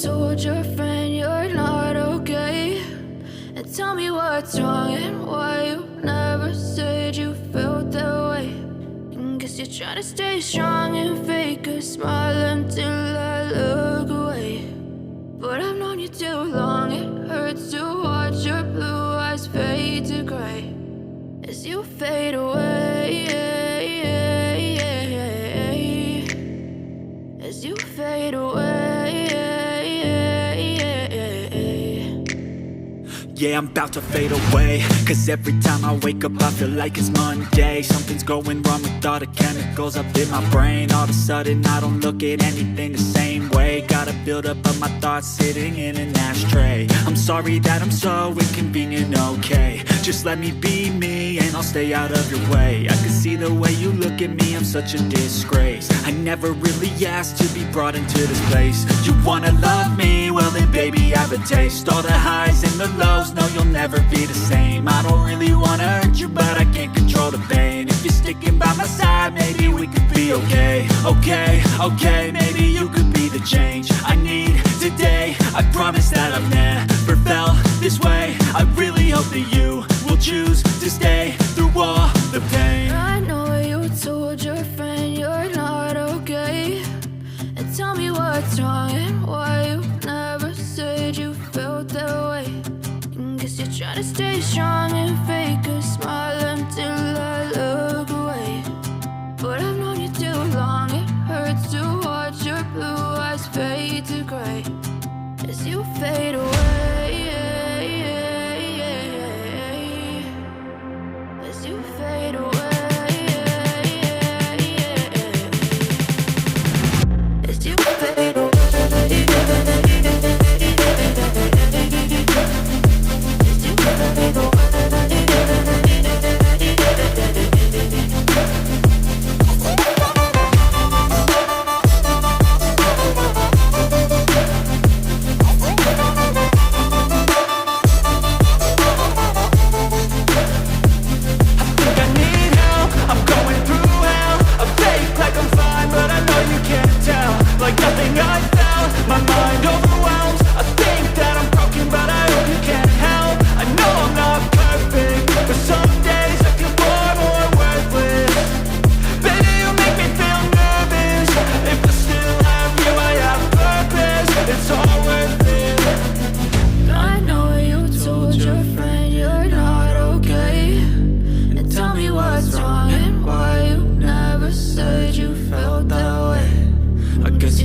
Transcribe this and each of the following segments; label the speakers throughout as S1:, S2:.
S1: told your friend you're not okay, and tell me what's wrong and why you never said you felt that way. And guess you're trying to stay strong and fake a smile until I look away. But I've known you too long, it hurts to watch your blue eyes fade to gray as you fade away, as you fade away.
S2: Yeah, I'm about to fade away, cause every time I wake up I feel like it's Monday. Something's going wrong with all the chemicals up in my brain. All of a sudden I don't look at anything the same way. Gotta build up of my thoughts sitting in an ashtray. I'm sorry that I'm so inconvenient, okay. Just let me be me and I'll stay out of your way. I can see the way you look at me, I'm such a disgrace. I never really asked to be brought into this place. You wanna love me? Well then baby I have a taste. All the highs and the lows, no you'll never be the same. I don't really wanna hurt you but I can't control the pain. If you're sticking by my side maybe we could be okay. Okay, maybe you could be the change I need today. I promise that I've never felt this way. I really hope that you will choose to stay through all the pain.
S1: I know you told your friend you're not okay, and tell me what's wrong and why you never said you felt that way. And guess you're trying to stay strong and fake a smile until I look away. But I've known you too long, it hurts to watch your blue eyes fade to gray as you fade away, as you fade away, as you fade away.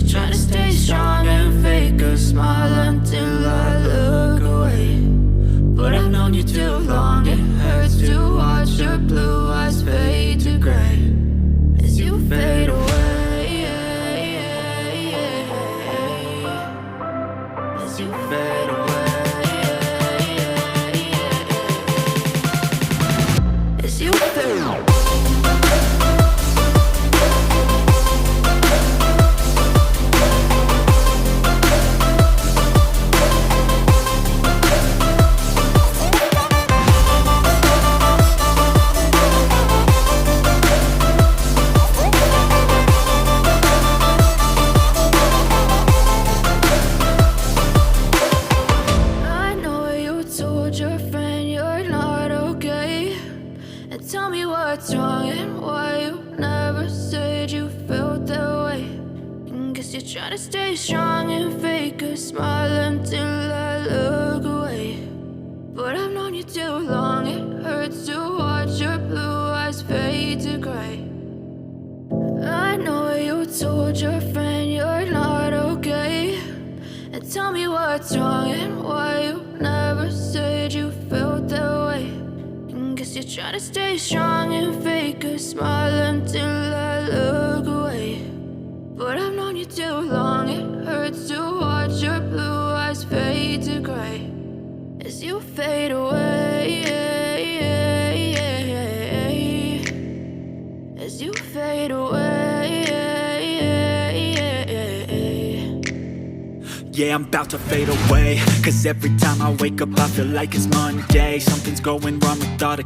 S1: Trying to stay strong and fake a smile until I look away. But I've known you too long, it hurts to watch your blue eyes fade to gray as you fade away, as you fade away, as you fade away. Tell me what's wrong and why you never said you felt that way. And guess you're trying to stay strong and fake a smile until I look away. But I've known you too long, it hurts to watch your blue eyes fade to gray. I know you told your friend you're not okay, and tell me what's wrong and why you never said you felt that way. Guess you're trying to stay strong and fake a smile until I look away. But I've known you too long, it hurts to watch your blue eyes fade to gray as you fade away, as you fade away.
S2: Yeah, I'm about to fade away, cause every time I wake up I feel like it's Monday. Something's going wrong with all the